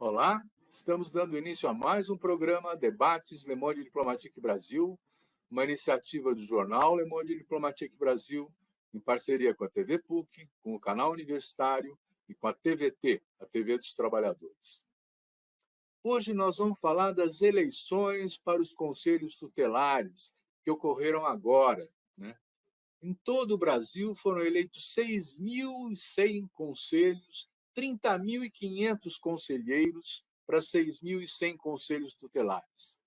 Olá, estamos dando início a mais um programa Debates Le Monde Diplomatique Brasil, uma iniciativa do jornal Le Monde Diplomatique Brasil, em parceria com a TV PUC, com o canal universitário e com a TVT, a TV dos Trabalhadores. Hoje nós vamos falar das eleições para os conselhos tutelares que ocorreram agora, né? Em todo o Brasil foram eleitos 6.100 conselhos, 30.500 conselheiros para 6.100 conselhos tutelares.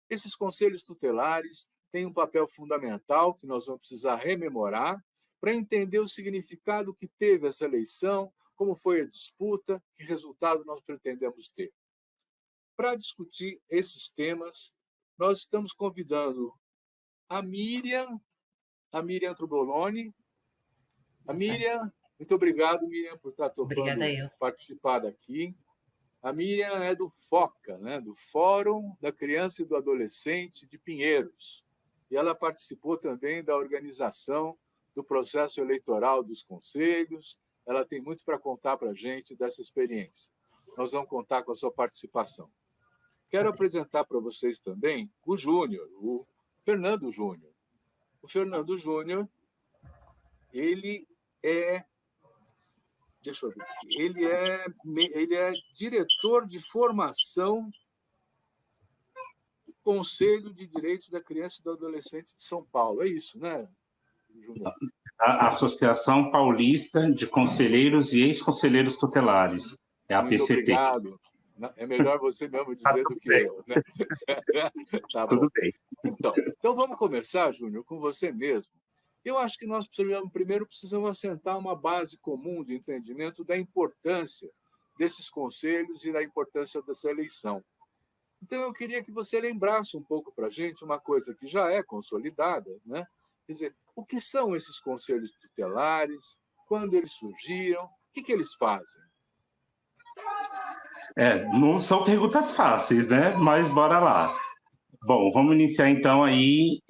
Esses conselhos tutelares têm um papel fundamental que nós vamos precisar rememorar para entender o significado que teve essa eleição, como foi a disputa, que resultado nós pretendemos ter. Para discutir esses temas, nós estamos convidando a Miriam Truboloni. A Miriam, muito obrigado, Miriam, por estar topando participar daqui. A Miriam é do FOCA, né, do Fórum da Criança e do Adolescente de Pinheiros. E ela participou também da organização do processo eleitoral dos conselhos. Ela tem muito para contar para a gente dessa experiência. Nós vamos contar com a sua participação. Quero apresentar para vocês também o Júnior, o Fernando Júnior. O Fernando Júnior, ele é diretor de formação do Conselho de Direitos da Criança e do Adolescente de São Paulo. É isso, né, Júnior? A Associação Paulista de Conselheiros e Ex-Conselheiros Tutelares. É a Muito PCT. Obrigado. É melhor você mesmo dizer do que eu, né? Tá bom. Tudo bem. Então vamos começar, Júnior, com você mesmo. Eu acho que nós primeiro precisamos assentar uma base comum de entendimento da importância desses conselhos e da importância dessa eleição. Então, eu queria que você lembrasse um pouco para a gente uma coisa que já é consolidada, né? Quer dizer, o que são esses conselhos tutelares, quando eles surgiram, o que eles fazem? Não são perguntas fáceis, né? Mas bora lá. Bom, vamos iniciar então aí,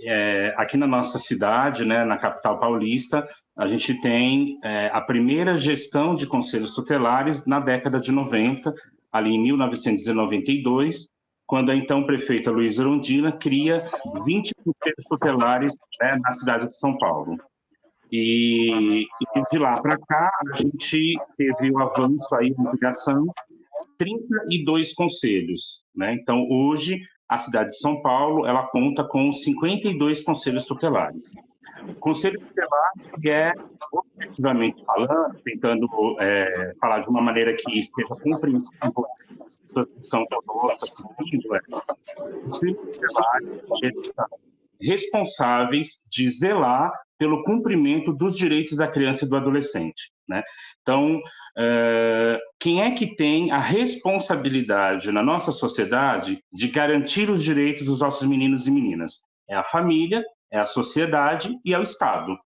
aqui na nossa cidade, né, na capital paulista, a gente tem a primeira gestão de conselhos tutelares na década de 90, ali em 1992, quando a então prefeita Luísa Erundina cria 20 conselhos tutelares, né, na cidade de São Paulo. E de lá para cá, a gente teve o avanço aí, a ampliação, 32 conselhos, né? Então, hoje, a cidade de São Paulo, ela conta com 52 conselhos tutelares. O conselho tutelar é, objetivamente falando, tentando falar de uma maneira que esteja compreensível as pessoas que estão conosco assistindo, o conselho tutelar, eles são responsáveis de zelar pelo cumprimento dos direitos da criança e do adolescente, né? Então, quem é que tem a responsabilidade na nossa sociedade de garantir os direitos dos nossos meninos e meninas? É a família, é a sociedade e é o Estado.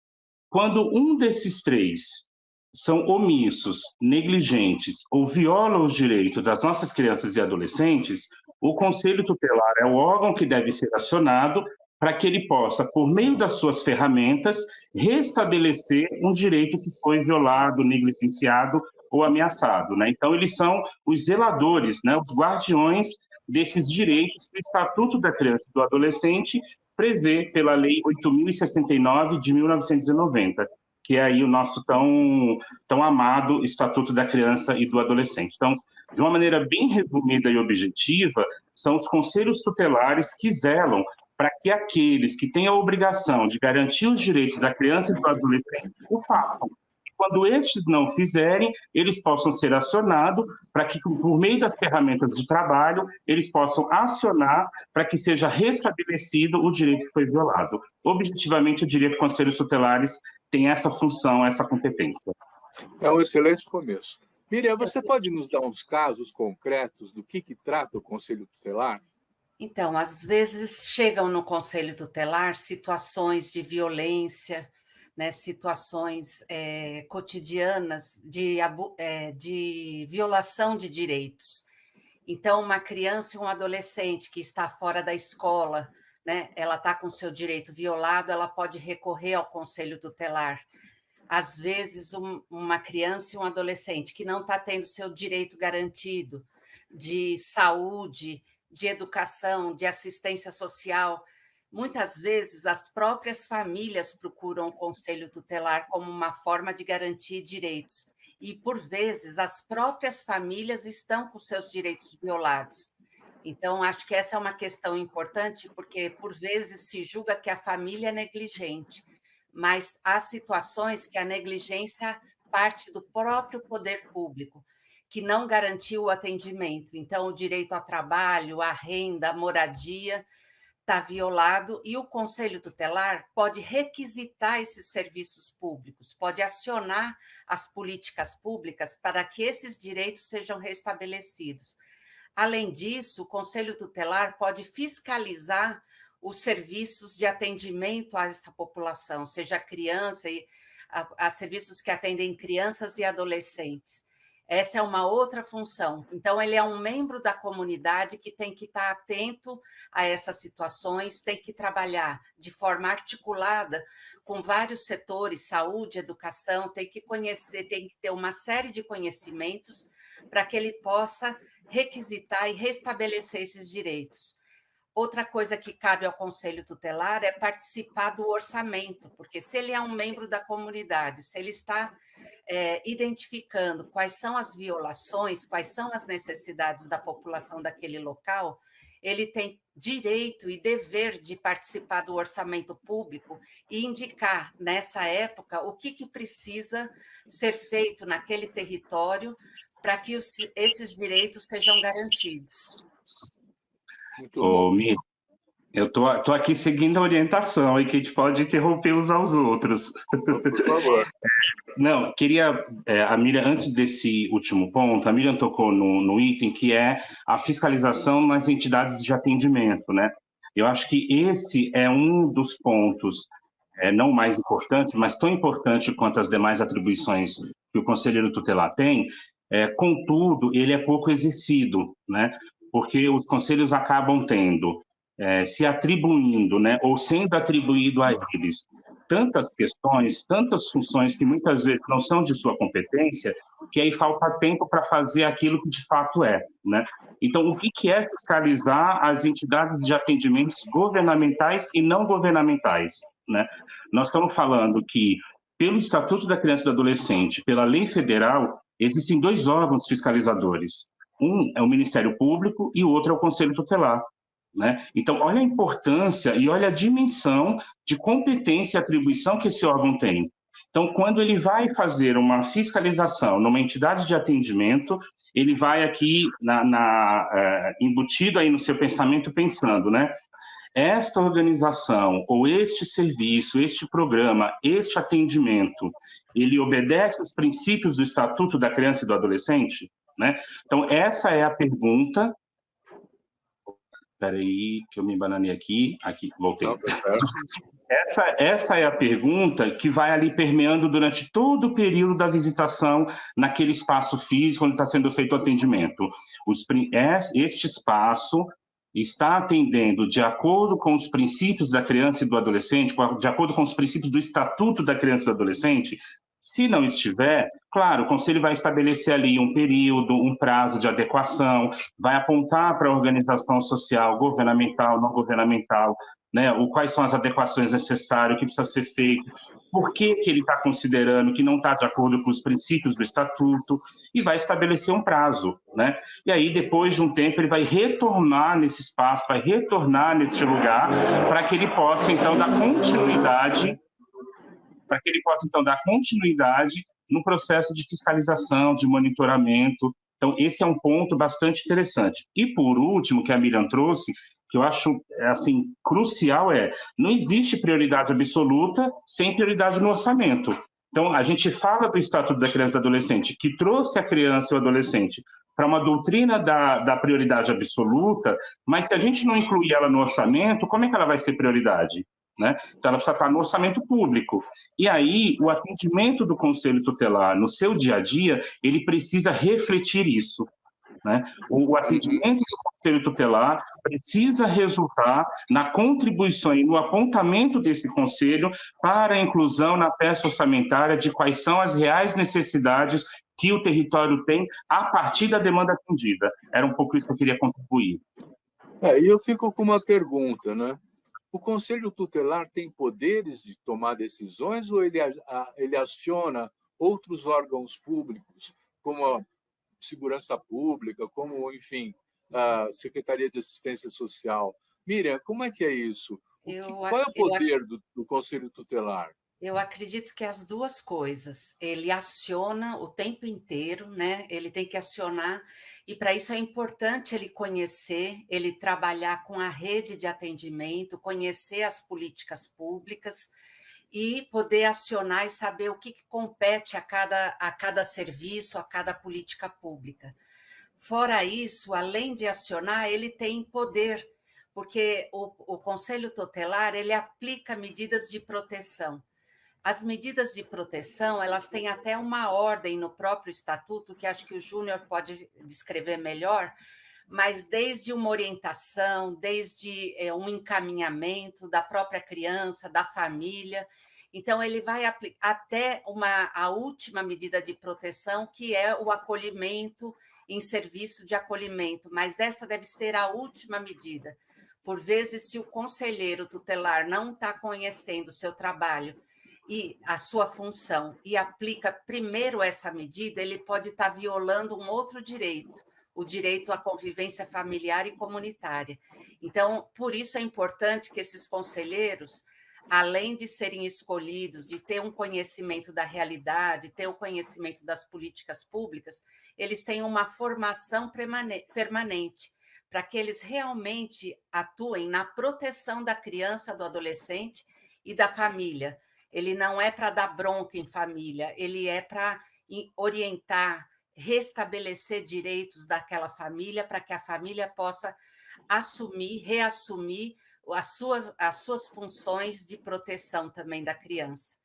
Quando um desses três são omissos, negligentes ou violam os direitos das nossas crianças e adolescentes, o Conselho Tutelar é o órgão que deve ser acionado para que ele possa, por meio das suas ferramentas, restabelecer um direito que foi violado, negligenciado ou ameaçado, né? Então, eles são os zeladores, né? Os guardiões desses direitos que o Estatuto da Criança e do Adolescente prevê pela Lei 8.069 de 1990, que é aí o nosso tão amado Estatuto da Criança e do Adolescente. Então, de uma maneira bem resumida e objetiva, são os conselhos tutelares que zelam para que aqueles que têm a obrigação de garantir os direitos da criança e do adolescente o façam. E quando estes não fizerem, eles possam ser acionados para que, por meio das ferramentas de trabalho, eles possam acionar para que seja restabelecido o direito que foi violado. Objetivamente, eu diria que conselhos tutelares têm essa função, essa competência. É um excelente começo. Miriam, você pode nos dar uns casos concretos do que trata o Conselho Tutelar? Então, às vezes chegam no Conselho Tutelar situações de violência, né, situações cotidianas de violação de direitos. Então, uma criança e um adolescente que está fora da escola, né, ela está com seu direito violado, ela pode recorrer ao Conselho Tutelar. Às vezes, uma criança e um adolescente que não está tendo seu direito garantido, de saúde, de educação, de assistência social. Muitas vezes, as próprias famílias procuram o conselho tutelar como uma forma de garantir direitos. E, por vezes, as próprias famílias estão com seus direitos violados. Então, acho que essa é uma questão importante, porque, por vezes, se julga que a família é negligente, mas há situações que a negligência parte do próprio poder público, que não garantiu o atendimento. Então, o direito ao trabalho, à renda, à moradia está violado, e o Conselho Tutelar pode requisitar esses serviços públicos, pode acionar as políticas públicas para que esses direitos sejam restabelecidos. Além disso, o Conselho Tutelar pode fiscalizar os serviços de atendimento a essa população, seja criança, a serviços que atendem crianças e adolescentes. Essa é uma outra função. Então, ele é um membro da comunidade que tem que estar atento a essas situações, tem que trabalhar de forma articulada com vários setores, saúde, educação, tem que conhecer, tem que ter uma série de conhecimentos para que ele possa requisitar e restabelecer esses direitos. Outra coisa que cabe ao Conselho Tutelar é participar do orçamento, porque se ele é um membro da comunidade, se ele está identificando quais são as violações, quais são as necessidades da população daquele local, ele tem direito e dever de participar do orçamento público e indicar, nessa época, o que precisa ser feito naquele território para que esses direitos sejam garantidos. Muito bom. Mir, eu tô aqui seguindo a orientação e que a gente pode interromper uns aos outros. Por favor. Não, queria, a Miriam, antes desse último ponto, a Miriam tocou no item que é a fiscalização nas entidades de atendimento, né? Eu acho que esse é um dos pontos, não mais importante, mas tão importante quanto as demais atribuições que o conselheiro tutelar tem, contudo, ele é pouco exercido, né? Porque os conselhos acabam tendo, se atribuindo, né, ou sendo atribuído a eles tantas questões, tantas funções que muitas vezes não são de sua competência, que aí falta tempo para fazer aquilo que de fato é, né? Então, o que é fiscalizar as entidades de atendimentos governamentais e não governamentais, né? Nós estamos falando que, pelo Estatuto da Criança e do Adolescente, pela lei federal, existem 2 órgãos fiscalizadores. Um é o Ministério Público e o outro é o Conselho Tutelar, né? Então, olha a importância e olha a dimensão de competência e atribuição que esse órgão tem. Então, quando ele vai fazer uma fiscalização numa entidade de atendimento, ele vai aqui embutido aí no seu pensamento pensando, né? Esta organização ou este serviço, este programa, este atendimento, ele obedece aos princípios do Estatuto da Criança e do Adolescente, né? Então, essa é a pergunta. Espera aí, que eu me embananei aqui. Aqui, voltei. Não, tá certo. Essa é a pergunta que vai ali permeando durante todo o período da visitação naquele espaço físico onde está sendo feito o atendimento. Este espaço está atendendo de acordo com os princípios da criança e do adolescente, de acordo com os princípios do Estatuto da Criança e do Adolescente? Se não estiver, claro, o Conselho vai estabelecer ali um período, um prazo de adequação, vai apontar para a organização social, governamental, não governamental, né, quais são as adequações necessárias, o que precisa ser feito, por que ele está considerando que não está de acordo com os princípios do Estatuto, e vai estabelecer um prazo, né? E aí, depois de um tempo, ele vai retornar nesse espaço, vai retornar nesse lugar, para que ele possa, então, dar continuidade no processo de fiscalização, de monitoramento. Então, esse é um ponto bastante interessante. E, por último, que a Miriam trouxe, que eu acho assim, crucial, não existe prioridade absoluta sem prioridade no orçamento. Então, a gente fala do Estatuto da Criança e do Adolescente, que trouxe a criança e o adolescente para uma doutrina da prioridade absoluta, mas se a gente não incluir ela no orçamento, como é que ela vai ser prioridade? Né? Então, ela precisa estar no orçamento público. E aí, o atendimento do Conselho Tutelar no seu dia a dia, ele precisa refletir isso. Né? O atendimento do Conselho Tutelar precisa resultar na contribuição e no apontamento desse Conselho para a inclusão na peça orçamentária de quais são as reais necessidades que o território tem a partir da demanda atendida. Era um pouco isso que eu queria contribuir. E eu fico com uma pergunta, né? O Conselho Tutelar tem poderes de tomar decisões ou ele aciona outros órgãos públicos, como a Segurança Pública, como, enfim, a Secretaria de Assistência Social? Miriam, como é que é isso? Qual é o poder do Conselho Tutelar? Eu acredito que as duas coisas. Ele aciona o tempo inteiro, né? Ele tem que acionar, e para isso é importante ele conhecer, ele trabalhar com a rede de atendimento, conhecer as políticas públicas e poder acionar e saber o que compete a cada serviço, a cada política pública. Fora isso, além de acionar, ele tem poder, porque o Conselho Tutelar ele aplica medidas de proteção. As medidas de proteção, elas têm até uma ordem no próprio estatuto, que acho que o Júnior pode descrever melhor, mas desde uma orientação, desde um encaminhamento da própria criança, da família. Então, ele vai até a última medida de proteção, que é o acolhimento em serviço de acolhimento, mas essa deve ser a última medida. Por vezes, se o conselheiro tutelar não está conhecendo o seu trabalho e a sua função e aplica primeiro essa medida, ele pode estar violando um outro direito, o direito à convivência familiar e comunitária. Então, por isso é importante que esses conselheiros, além de serem escolhidos, de ter um conhecimento da realidade, ter o conhecimento das políticas públicas, eles tenham uma formação permanente, para que eles realmente atuem na proteção da criança, do adolescente e da família. Ele não é para dar bronca em família, ele é para orientar, restabelecer direitos daquela família, para que a família possa reassumir as suas funções de proteção também da criança.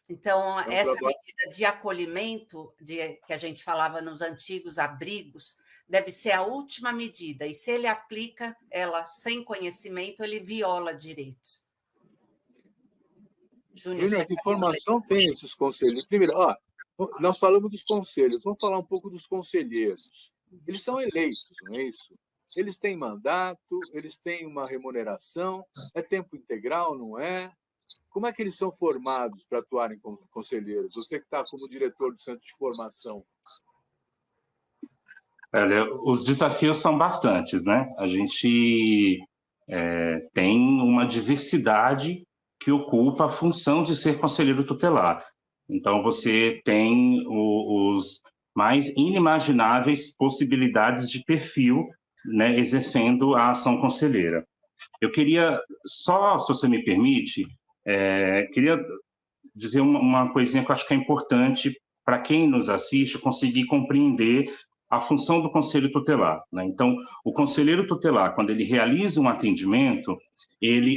Então, essa medida de acolhimento, que a gente falava nos antigos abrigos, deve ser a última medida, e se ele aplica ela sem conhecimento, ele viola direitos. Júnior, que formação tem esses conselhos? Primeiro, nós falamos dos conselhos, vamos falar um pouco dos conselheiros. Eles são eleitos, não é isso? Eles têm mandato, eles têm uma remuneração, é tempo integral, não é? Como é que eles são formados para atuarem como conselheiros? Você que está como diretor do Centro de Formação. Os desafios são bastantes, né? A gente tem uma diversidade que ocupa a função de ser conselheiro tutelar. Então, você tem os mais inimagináveis possibilidades de perfil, né, exercendo a ação conselheira. Eu queria só, se você me permite, queria dizer uma coisinha que eu acho que é importante para quem nos assiste conseguir compreender a função do conselho tutelar, né? Então, o conselheiro tutelar, quando ele realiza um atendimento,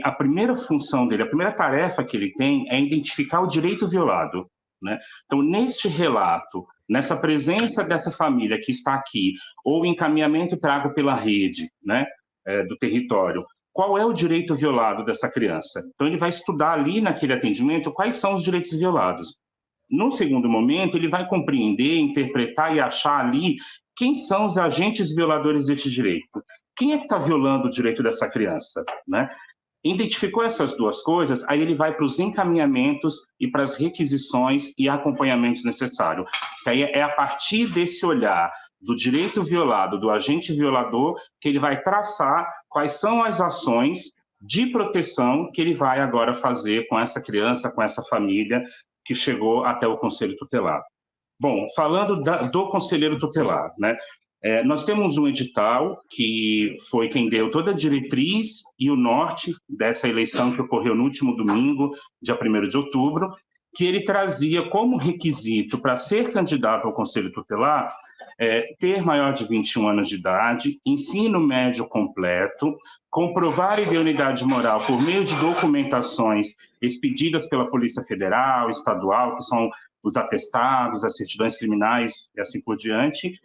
a primeira função dele, a primeira tarefa que ele tem é identificar o direito violado, né? Então, neste relato, nessa presença dessa família que está aqui, ou encaminhamento trago pela rede, né, do território, qual é o direito violado dessa criança? Então, ele vai estudar ali naquele atendimento quais são os direitos violados. No segundo momento, ele vai compreender, interpretar e achar ali quem são os agentes violadores deste direito. Quem é que está violando o direito dessa criança, né? Identificou essas duas coisas, aí ele vai para os encaminhamentos e para as requisições e acompanhamentos necessários. Que aí é a partir desse olhar do direito violado, do agente violador, que ele vai traçar quais são as ações de proteção que ele vai agora fazer com essa criança, com essa família que chegou até o Conselho Tutelar. Bom, falando do Conselheiro Tutelar, né? Nós temos um edital que foi quem deu toda a diretriz e o norte dessa eleição que ocorreu no último domingo, dia 1º de outubro, que ele trazia como requisito para ser candidato ao Conselho Tutelar ter maior de 21 anos de idade, ensino médio completo, comprovar a idoneidade moral por meio de documentações expedidas pela Polícia Federal, Estadual, que são os atestados, as certidões criminais e assim por diante,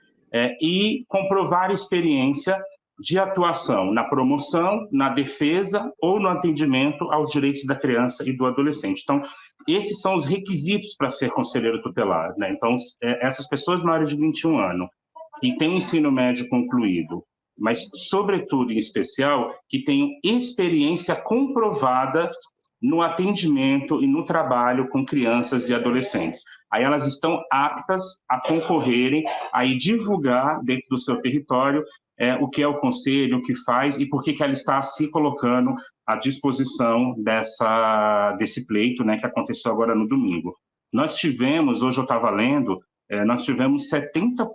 e comprovar a experiência de atuação na promoção, na defesa ou no atendimento aos direitos da criança e do adolescente. Então, esses são os requisitos para ser conselheiro tutelar, né? Então, essas pessoas maiores de 21 anos, que têm o ensino médio concluído, mas, sobretudo, em especial, que tenham experiência comprovada no atendimento e no trabalho com crianças e adolescentes. Aí elas estão aptas a concorrerem, a divulgar dentro do seu território o que é o conselho, o que faz e por que ela está se colocando à disposição desse pleito, né, que aconteceu agora no domingo. Nós tivemos, hoje eu estava lendo, nós tivemos 70%,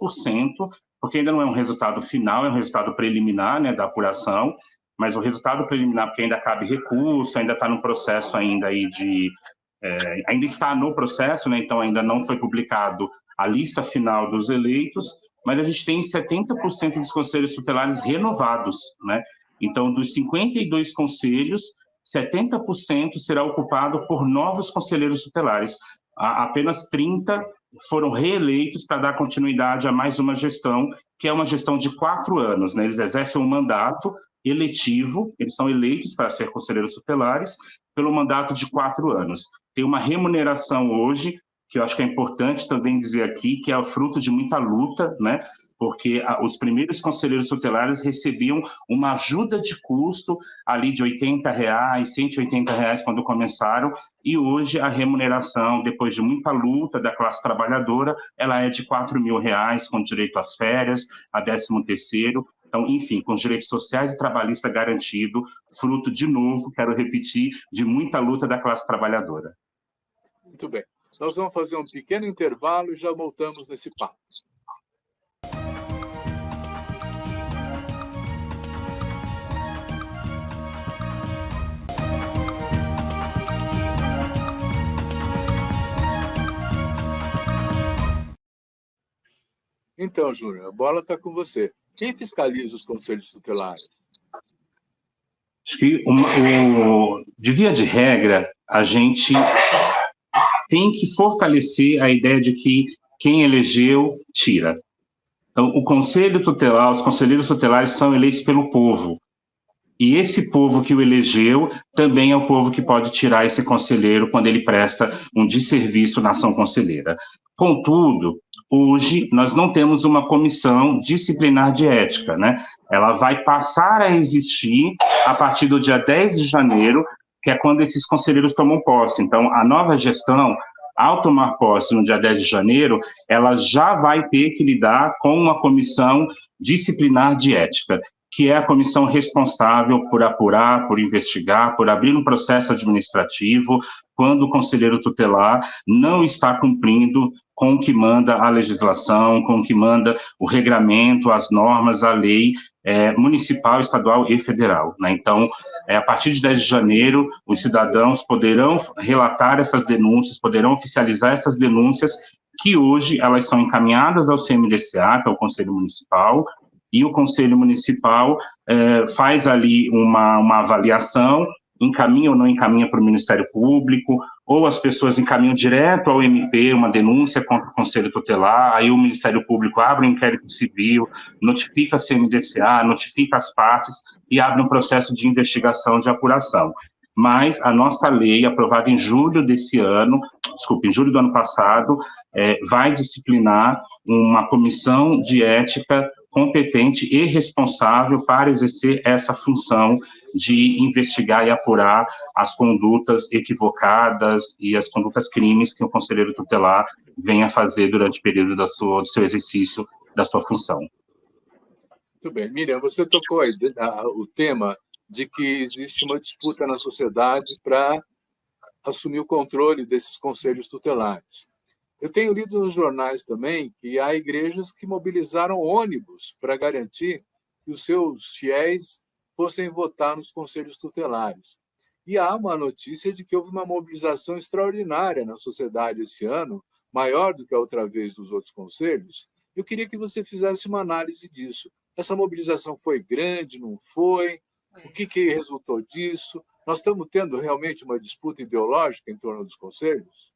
porque ainda não é um resultado final, é um resultado preliminar, né, da apuração, mas o resultado preliminar, porque ainda cabe recurso, ainda está no processo ainda aí ainda está no processo, né, então ainda não foi publicado a lista final dos eleitos, mas a gente tem 70% dos conselhos tutelares renovados, né? Então, dos 52 conselhos, 70% será ocupado por novos conselheiros tutelares. Apenas 30 foram reeleitos para dar continuidade a mais uma gestão, que é uma gestão de 4 anos, né? Eles exercem um mandato eletivo, eles são eleitos para ser conselheiros tutelares pelo mandato de 4 anos. Tem uma remuneração hoje, que eu acho que é importante também dizer aqui, que é o fruto de muita luta, né? Porque os primeiros conselheiros tutelares recebiam uma ajuda de custo ali de R$80, R$180 quando começaram, e hoje a remuneração, depois de muita luta da classe trabalhadora, ela é de R$4.000, com direito às férias, a 13º, então, enfim, com os direitos sociais e trabalhistas garantido, fruto, de novo, quero repetir, de muita luta da classe trabalhadora. Muito bem. Nós vamos fazer um pequeno intervalo e já voltamos nesse papo. Então, Júnior, a bola está com você. Quem fiscaliza os conselhos tutelares? Acho que, de via de regra, a gente tem que fortalecer a ideia de que quem elegeu, tira. Então, o conselho tutelar, os conselheiros tutelares são eleitos pelo povo. E esse povo que o elegeu também é o povo que pode tirar esse conselheiro quando ele presta um desserviço na ação conselheira. Contudo, hoje nós não temos uma comissão disciplinar de ética, né? Ela vai passar a existir a partir do dia 10 de janeiro, que é quando esses conselheiros tomam posse. Então, a nova gestão, ao tomar posse no dia 10 de janeiro, ela já vai ter que lidar com uma comissão disciplinar de ética, que é a comissão responsável por apurar, por investigar, por abrir um processo administrativo quando o conselheiro tutelar não está cumprindo com o que manda a legislação, com o que manda o regramento, as normas, a lei municipal, estadual e federal, né? Então, a partir de 10 de janeiro, os cidadãos poderão relatar essas denúncias, poderão oficializar essas denúncias, que hoje elas são encaminhadas ao CMDCA, que é o Conselho Municipal, e o Conselho Municipal faz ali uma avaliação, encaminha ou não encaminha para o Ministério Público, ou as pessoas encaminham direto ao MP uma denúncia contra o Conselho Tutelar, aí o Ministério Público abre um inquérito civil, notifica a CMDCA, notifica as partes e abre um processo de investigação, de apuração. Mas a nossa lei, aprovada em julho em julho do ano passado, vai disciplinar uma comissão de ética competente e responsável para exercer essa função de investigar e apurar as condutas equivocadas e as condutas crimes que o conselheiro tutelar venha fazer durante o período do seu exercício da sua função. Muito bem. Miriam, você tocou aí o tema de que existe uma disputa na sociedade para assumir o controle desses conselhos tutelares. Eu tenho lido nos jornais também que há igrejas que mobilizaram ônibus para garantir que os seus fiéis fossem votar nos conselhos tutelares. E há uma notícia de que houve uma mobilização extraordinária na sociedade esse ano, maior do que a outra vez dos outros conselhos. Eu queria que você fizesse uma análise disso. Essa mobilização foi grande, não foi? O que resultou disso? Nós estamos tendo realmente uma disputa ideológica em torno dos conselhos?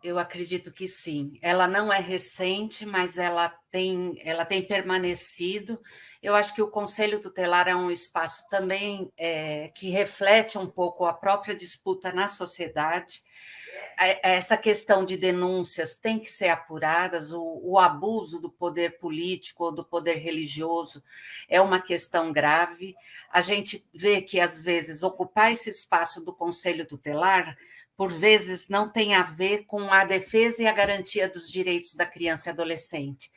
Eu acredito que sim. Ela não é recente, mas ela tem permanecido. Eu acho que o Conselho Tutelar é um espaço também que reflete um pouco a própria disputa na sociedade. Essa questão de denúncias tem que ser apuradas, o abuso do poder político ou do poder religioso é uma questão grave. A gente vê que, às vezes, ocupar esse espaço do Conselho Tutelar por vezes, não tem a ver com a defesa e a garantia dos direitos da criança e adolescente.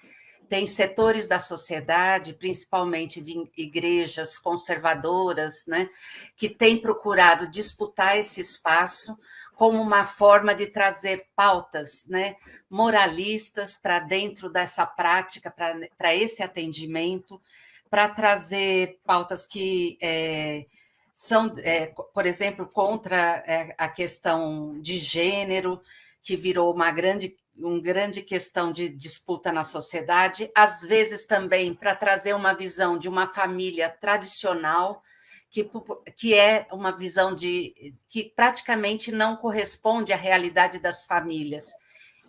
Tem setores da sociedade, principalmente de igrejas conservadoras, né, que têm procurado disputar esse espaço como uma forma de trazer pautas, né, moralistas para dentro dessa prática, para esse atendimento, para trazer pautas que são, por exemplo, contra a questão de gênero, que virou uma grande questão de disputa na sociedade, às vezes também para trazer uma visão de uma família tradicional, que é uma visão que praticamente não corresponde à realidade das famílias,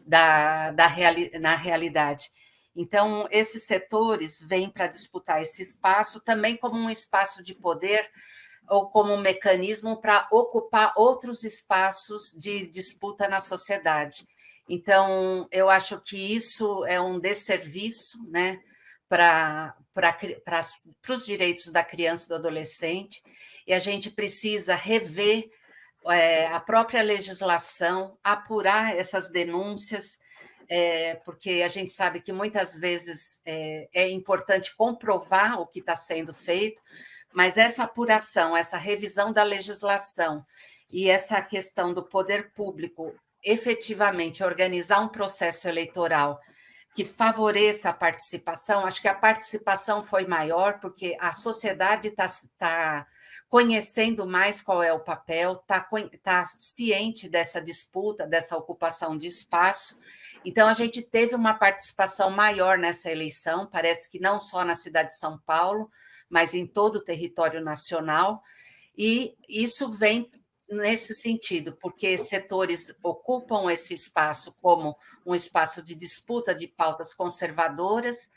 na realidade. Então, esses setores vêm para disputar esse espaço também como um espaço de poder, ou como um mecanismo para ocupar outros espaços de disputa na sociedade. Então, eu acho que isso é um desserviço, né, para os direitos da criança e do adolescente, e a gente precisa rever a própria legislação, apurar essas denúncias, porque a gente sabe que muitas vezes é importante comprovar o que está sendo feito, mas essa apuração, essa revisão da legislação e essa questão do poder público efetivamente organizar um processo eleitoral que favoreça a participação, acho que a participação foi maior, porque a sociedade está conhecendo mais qual é o papel, está ciente dessa disputa, dessa ocupação de espaço. Então, a gente teve uma participação maior nessa eleição, parece que não só na cidade de São Paulo, mas em todo o território nacional, e isso vem nesse sentido, porque setores ocupam esse espaço como um espaço de disputa de pautas conservadoras,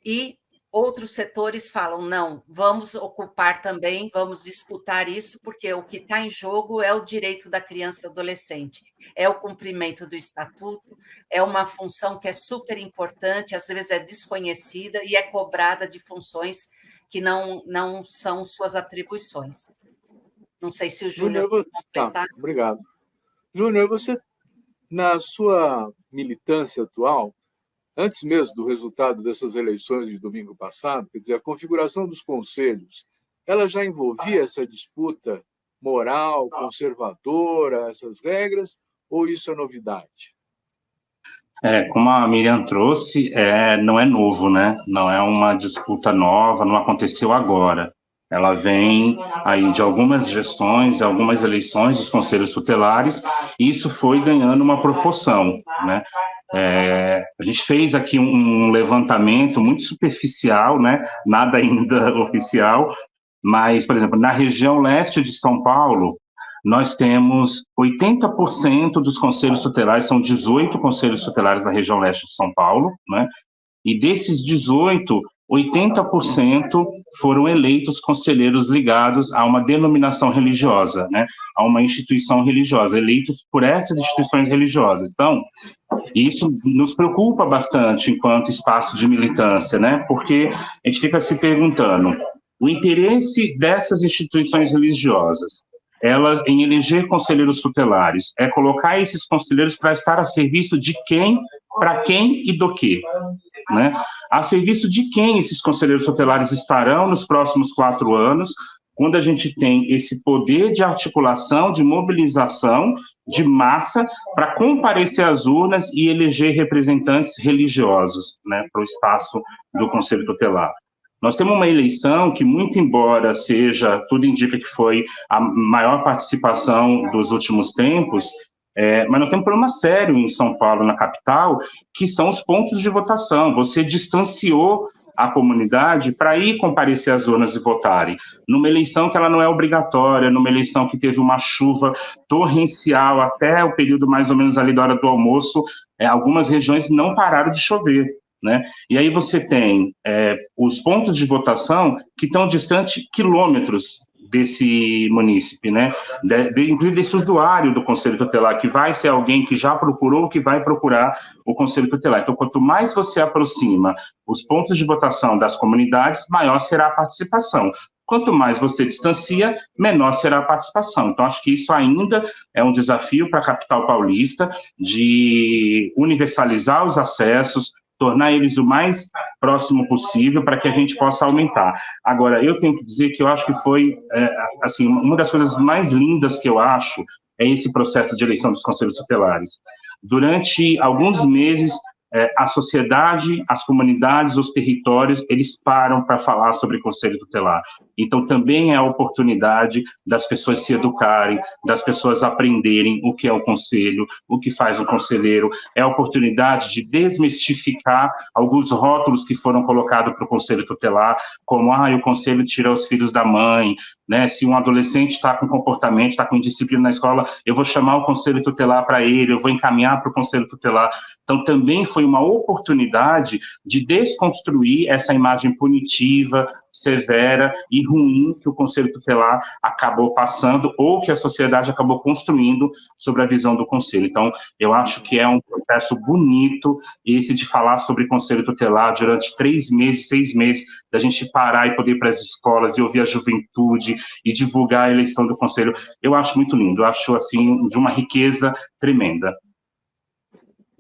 e outros setores falam, não, vamos ocupar também, vamos disputar isso, porque o que está em jogo é o direito da criança e adolescente, é o cumprimento do estatuto, é uma função que é super importante, às vezes é desconhecida e é cobrada de funções que não são suas atribuições. Não sei se o Júnior vai completar. Tá, obrigado. Júnior, você, na sua militância atual, antes mesmo do resultado dessas eleições de domingo passado, quer dizer, a configuração dos conselhos, ela já envolvia essa disputa moral, conservadora, essas regras, ou isso é novidade? Como a Miriam trouxe, não é novo, né? Não é uma disputa nova, não aconteceu agora. Ela vem aí de algumas gestões, algumas eleições dos conselhos tutelares, e isso foi ganhando uma proporção, né? A gente fez aqui um levantamento muito superficial, né? Nada ainda oficial, mas, por exemplo, na região leste de São Paulo, nós temos 80% dos conselhos tutelares, são 18 conselhos tutelares na região leste de São Paulo, né? E desses 18, 80% foram eleitos conselheiros ligados a uma denominação religiosa, né? A uma instituição religiosa, eleitos por essas instituições religiosas. Então, isso nos preocupa bastante enquanto espaço de militância, né? Porque a gente fica se perguntando, o interesse dessas instituições religiosas, ela em eleger conselheiros tutelares, é colocar esses conselheiros para estar a serviço de quem, para quem e do quê, né? A serviço de quem esses conselheiros tutelares estarão nos próximos 4 anos, quando a gente tem esse poder de articulação, de mobilização, de massa, para comparecer às urnas e eleger representantes religiosos, né, para o espaço do Conselho Tutelar. Nós temos uma eleição que, muito embora seja, tudo indica que foi a maior participação dos últimos tempos, mas nós temos um problema sério em São Paulo, na capital, que são os pontos de votação. Você distanciou a comunidade para ir comparecer às urnas e votarem. Numa eleição que ela não é obrigatória, numa eleição que teve uma chuva torrencial até o período mais ou menos ali da hora do almoço, algumas regiões não pararam de chover, né? E aí você tem os pontos de votação que estão distantes quilômetros desse munícipe, né? Inclusive desse usuário do Conselho Tutelar, que vai ser alguém que já procurou, que vai procurar o Conselho Tutelar. Então, quanto mais você aproxima os pontos de votação das comunidades, maior será a participação. Quanto mais você distancia, menor será a participação. Então, acho que isso ainda é um desafio para a capital paulista, de universalizar os acessos, tornar eles o mais próximo possível para que a gente possa aumentar. Agora, eu tenho que dizer que eu acho que foi, assim, uma das coisas mais lindas que eu acho é esse processo de eleição dos conselhos tutelares. Durante alguns meses, a sociedade, as comunidades, os territórios, eles param para falar sobre conselho tutelar. Então, também é a oportunidade das pessoas se educarem, das pessoas aprenderem o que é o conselho, o que faz o conselheiro. É a oportunidade de desmistificar alguns rótulos que foram colocados para o conselho tutelar, como, o conselho tira os filhos da mãe, né? Se um adolescente está com comportamento, está com indisciplina na escola, eu vou chamar o conselho tutelar para ele, eu vou encaminhar para o conselho tutelar. Então, também foi uma oportunidade de desconstruir essa imagem punitiva, severa e ruim que o Conselho Tutelar acabou passando ou que a sociedade acabou construindo sobre a visão do Conselho. Então, eu acho que é um processo bonito esse de falar sobre Conselho Tutelar durante 3 meses, 6 meses, da gente parar e poder ir para as escolas e ouvir a juventude e divulgar a eleição do Conselho. Eu acho muito lindo, eu acho, assim, de uma riqueza tremenda.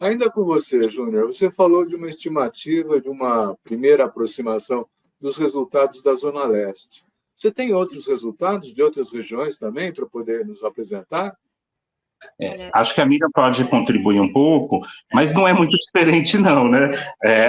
Ainda com você, Júnior, você falou de uma estimativa, de uma primeira aproximação dos resultados da Zona Leste. Você tem outros resultados de outras regiões também para poder nos apresentar? Acho que a Miriam pode contribuir um pouco, mas não é muito diferente não, né?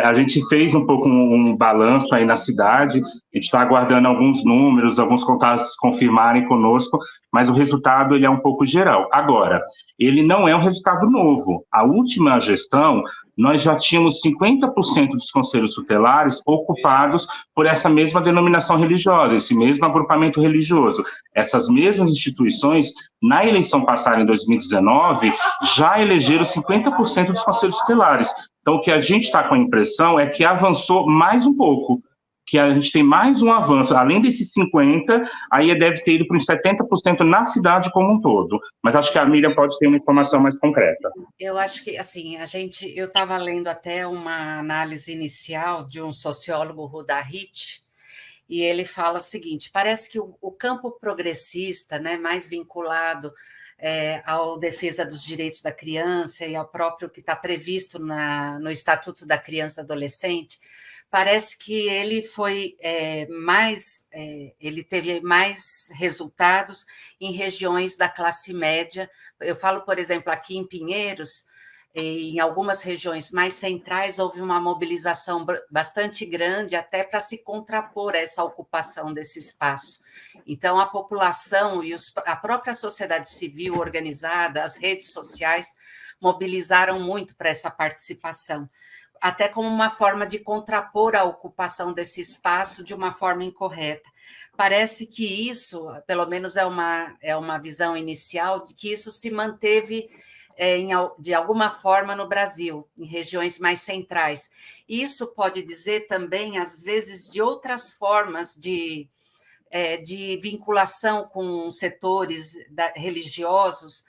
A gente fez um pouco um balanço aí na cidade, a gente está aguardando alguns números, alguns contatos confirmarem conosco, mas o resultado ele é um pouco geral. Agora, ele não é um resultado novo. A última gestão, nós já tínhamos 50% dos conselhos tutelares ocupados por essa mesma denominação religiosa, esse mesmo agrupamento religioso. Essas mesmas instituições, na eleição passada, em 2019, já elegeram 50% dos conselhos tutelares. Então, o que a gente está com a impressão é que avançou mais um pouco, que a gente tem mais um avanço, além desses 50%, aí deve ter ido para uns 70% na cidade como um todo. Mas acho que a Miriam pode ter uma informação mais concreta. Eu acho que, assim, eu estava lendo até uma análise inicial de um sociólogo, Ruda Hit, e ele fala o seguinte: parece que o campo progressista, né, mais vinculado à defesa dos direitos da criança e ao próprio que está previsto no Estatuto da Criança e do Adolescente, parece que ele foi ele teve mais resultados em regiões da classe média. Eu falo, por exemplo, aqui em Pinheiros, em algumas regiões mais centrais, houve uma mobilização bastante grande até para se contrapor a essa ocupação desse espaço. Então, a população e a própria sociedade civil organizada, as redes sociais, mobilizaram muito para essa participação, até como uma forma de contrapor a ocupação desse espaço de uma forma incorreta. Parece que isso, pelo menos é uma visão inicial, de que isso se manteve de alguma forma no Brasil, em regiões mais centrais. Isso pode dizer também, às vezes, de outras formas de vinculação com setores religiosos,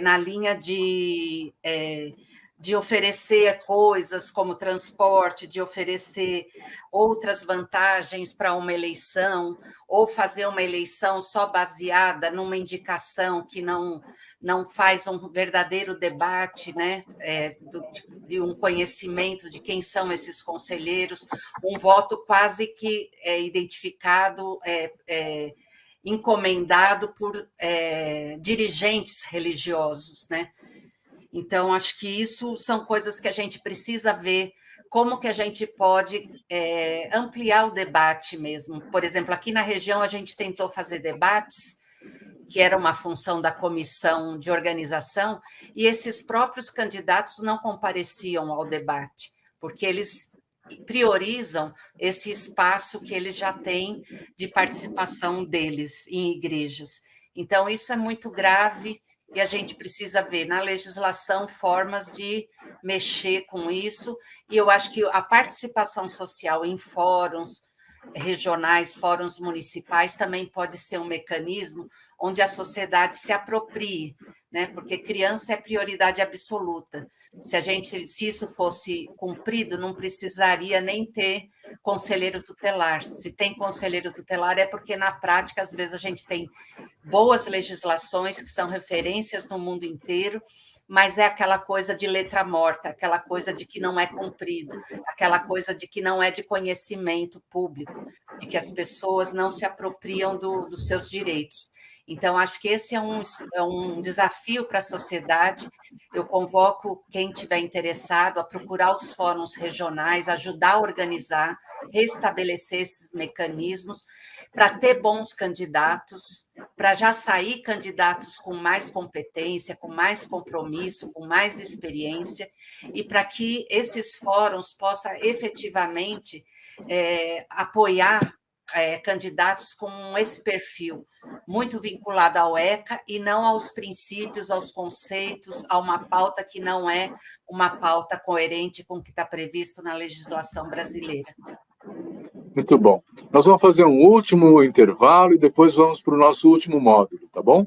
na linha de oferecer coisas como transporte, de oferecer outras vantagens para uma eleição, ou fazer uma eleição só baseada numa indicação que não faz um verdadeiro debate, né, de um conhecimento de quem são esses conselheiros, um voto quase que identificado, encomendado por dirigentes religiosos, né? Então, acho que isso são coisas que a gente precisa ver, como que a gente pode ampliar o debate mesmo. Por exemplo, aqui na região a gente tentou fazer debates, que era uma função da comissão de organização, e esses próprios candidatos não compareciam ao debate, porque eles priorizam esse espaço que eles já têm de participação deles em igrejas. Então, isso é muito grave e a gente precisa ver na legislação formas de mexer com isso, e eu acho que a participação social em fóruns regionais, fóruns municipais, também pode ser um mecanismo onde a sociedade se aproprie, né? Porque criança é prioridade absoluta. Se isso fosse cumprido, não precisaria nem ter conselheiro tutelar. Se tem conselheiro tutelar, é porque, na prática, às vezes a gente tem boas legislações que são referências no mundo inteiro, mas é aquela coisa de letra morta, aquela coisa de que não é cumprido, aquela coisa de que não é de conhecimento público, de que as pessoas não se apropriam dos seus direitos. Então, acho que esse é um desafio para a sociedade. Eu convoco quem estiver interessado a procurar os fóruns regionais, ajudar a organizar, restabelecer esses mecanismos, para ter bons candidatos, para já sair candidatos com mais competência, com mais compromisso, com mais experiência, e para que esses fóruns possam efetivamente apoiar candidatos com esse perfil, muito vinculado ao ECA e não aos princípios, aos conceitos, a uma pauta que não é uma pauta coerente com o que está previsto na legislação brasileira. Muito bom. Nós vamos fazer um último intervalo e depois vamos para o nosso último módulo, tá bom?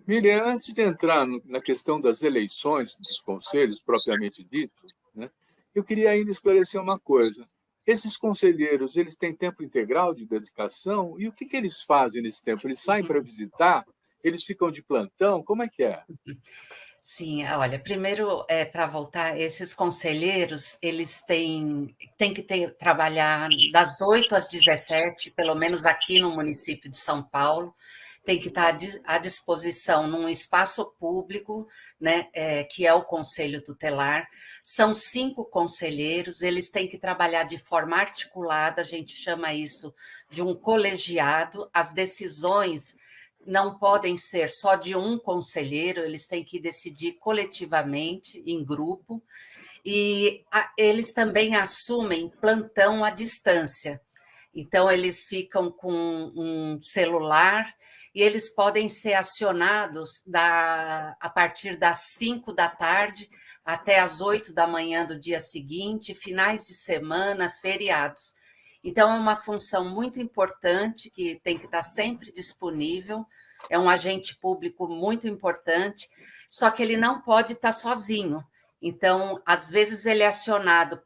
Miriam, antes de entrar na questão das eleições dos conselhos, propriamente dito, né, eu queria ainda esclarecer uma coisa. Esses conselheiros, eles têm tempo integral de dedicação? E o que eles fazem nesse tempo? Eles saem para visitar? Eles ficam de plantão? Como é que é? Sim, olha, primeiro, para voltar, esses conselheiros, eles têm que trabalhar das 8 às 17, pelo menos aqui no município de São Paulo, tem que estar à disposição num espaço público, né, que é o Conselho Tutelar. São 5 conselheiros, eles têm que trabalhar de forma articulada, a gente chama isso de um colegiado, as decisões não podem ser só de um conselheiro, eles têm que decidir coletivamente, em grupo, e eles também assumem plantão à distância. Então, eles ficam com um celular e eles podem ser acionados a partir das 5 da tarde até as 8 da manhã do dia seguinte, finais de semana, feriados. Então, é uma função muito importante que tem que estar sempre disponível, é um agente público muito importante, só que ele não pode estar sozinho. Então, às vezes, ele é acionado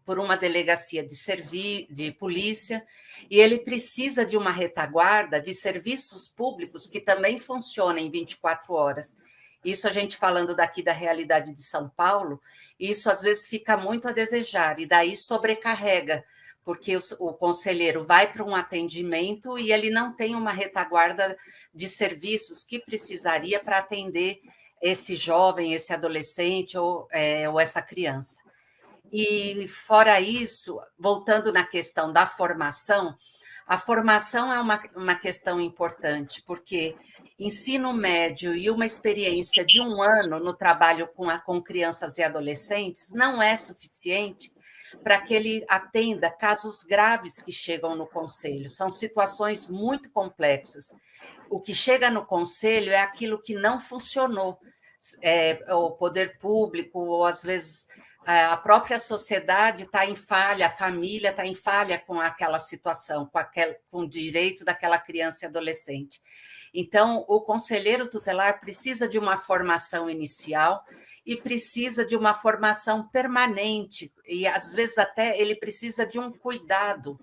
por uma delegacia de polícia e ele precisa de uma retaguarda de serviços públicos que também funcionem 24 horas. Isso a gente falando daqui da realidade de São Paulo, isso às vezes fica muito a desejar e daí sobrecarrega, porque o conselheiro vai para um atendimento e ele não tem uma retaguarda de serviços que precisaria para atender esse jovem, esse adolescente ou essa criança. E, fora isso, voltando na questão da formação, a formação é uma questão importante, porque ensino médio e uma experiência de 1 ano no trabalho com crianças e adolescentes não é suficiente para que ele atenda casos graves que chegam no conselho. São situações muito complexas. O que chega no conselho é aquilo que não funcionou. O poder público, ou às vezes a própria sociedade está em falha, a família está em falha com aquela situação, com o direito daquela criança e adolescente. Então, o conselheiro tutelar precisa de uma formação inicial e precisa de uma formação permanente, e às vezes até ele precisa de um cuidado,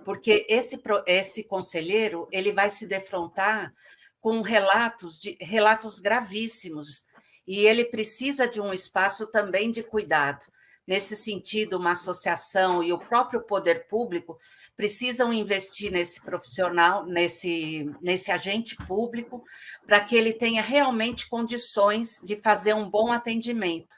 porque esse conselheiro ele vai se defrontar com relatos gravíssimos, e ele precisa de um espaço também de cuidado. Nesse sentido, uma associação e o próprio poder público precisam investir nesse profissional, nesse agente público, para que ele tenha realmente condições de fazer um bom atendimento,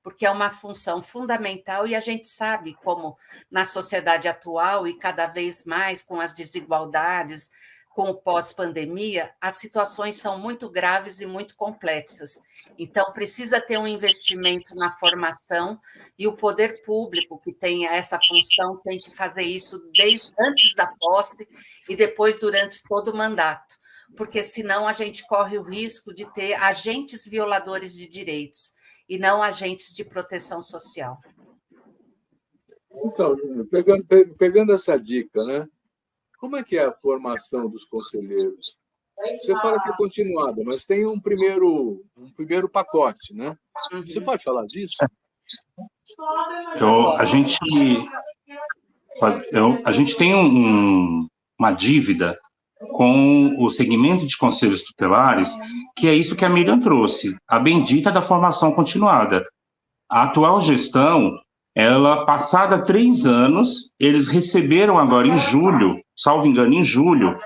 porque é uma função fundamental e a gente sabe como na sociedade atual e cada vez mais com as desigualdades, com o pós-pandemia, as situações são muito graves e muito complexas. Então, precisa ter um investimento na formação e o poder público, que tenha essa função, tem que fazer isso desde antes da posse e depois durante todo o mandato, porque senão a gente corre o risco de ter agentes violadores de direitos e não agentes de proteção social. Então, pegando essa dica, né? Como é que é a formação dos conselheiros? Você fala que é continuada, mas tem um primeiro pacote, né? Você pode falar disso? A gente tem uma dívida com o segmento de conselhos tutelares, que é isso que a Miriam trouxe, a bendita da formação continuada. A atual gestão, ela, passada 3 anos, eles receberam agora em julho, salvo engano, em julho,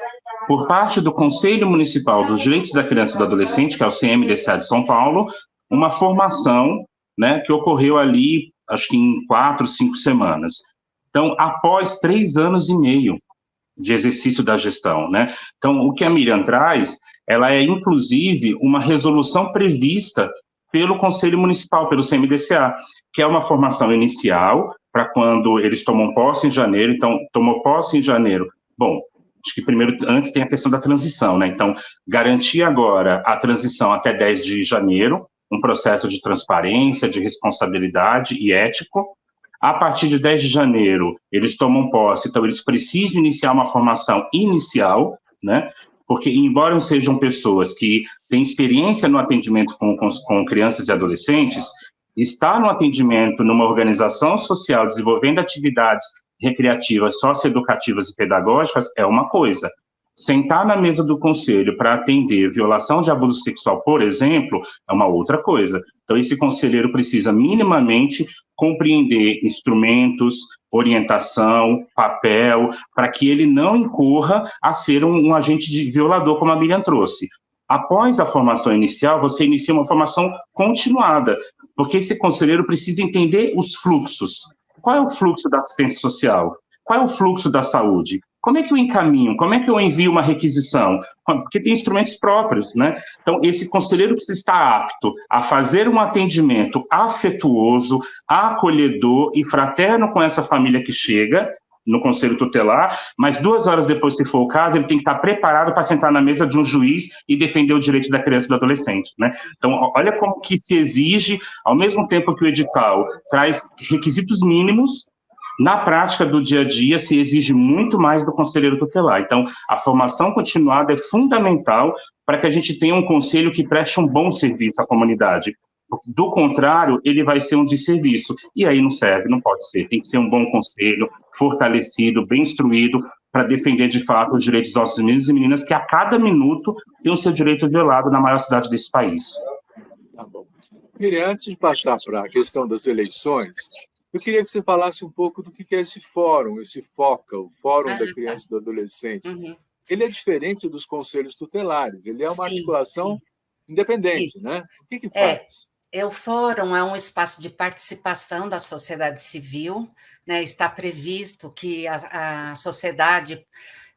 por parte do Conselho Municipal dos Direitos da Criança e do Adolescente, que é o CMDCA de São Paulo, uma formação, né, que ocorreu ali, acho que em 4, 5 semanas. Então, após 3 anos e meio de exercício da gestão, né? Então, o que a Miriam traz, ela é, inclusive, uma resolução prevista pelo Conselho Municipal, pelo CMDCA, que é uma formação inicial para quando eles tomam posse em janeiro. Então, tomou posse em janeiro. Bom, acho que primeiro, antes tem a questão da transição, né? Então, garantir agora a transição até 10 de janeiro, um processo de transparência, de responsabilidade e ético. A partir de 10 de janeiro, eles tomam posse, então eles precisam iniciar uma formação inicial, né? Porque, embora sejam pessoas que têm experiência no atendimento com crianças e adolescentes, estar no atendimento numa organização social desenvolvendo atividades recreativas, socioeducativas e pedagógicas é uma coisa. Sentar na mesa do conselho para atender violação de abuso sexual, por exemplo, é uma outra coisa. Então, esse conselheiro precisa minimamente compreender instrumentos, orientação, papel, para que ele não incorra a ser um agente violador, como a Miriam trouxe. Após a formação inicial, você inicia uma formação continuada, porque esse conselheiro precisa entender os fluxos. Qual é o fluxo da assistência social? Qual é o fluxo da saúde? Como é que eu encaminho? Como é que eu envio uma requisição? Porque tem instrumentos próprios, né? Então, esse conselheiro precisa estar apto a fazer um atendimento afetuoso, acolhedor e fraterno com essa família que chega no conselho tutelar, mas 2 horas depois, se for o caso, ele tem que estar preparado para sentar na mesa de um juiz e defender o direito da criança e do adolescente, né? Então, olha como que se exige, ao mesmo tempo que o edital traz requisitos mínimos, na prática do dia a dia se exige muito mais do conselheiro tutelar. Então, a formação continuada é fundamental para que a gente tenha um conselho que preste um bom serviço à comunidade. Do contrário, ele vai ser um desserviço. E aí não serve, não pode ser. Tem que ser um bom conselho, fortalecido, bem instruído, para defender, de fato, os direitos dos nossos meninos e meninas que, a cada minuto, têm o seu direito violado na maior cidade desse país. Tá bom. Miriam, antes de passar para a questão das eleições, eu queria que você falasse um pouco do que é esse fórum, esse FOCA, o Fórum da Criança e do Adolescente. Ele é diferente dos conselhos tutelares, ele é uma articulação independente, né? O que faz? O fórum é um espaço de participação da sociedade civil, né? Está previsto que a sociedade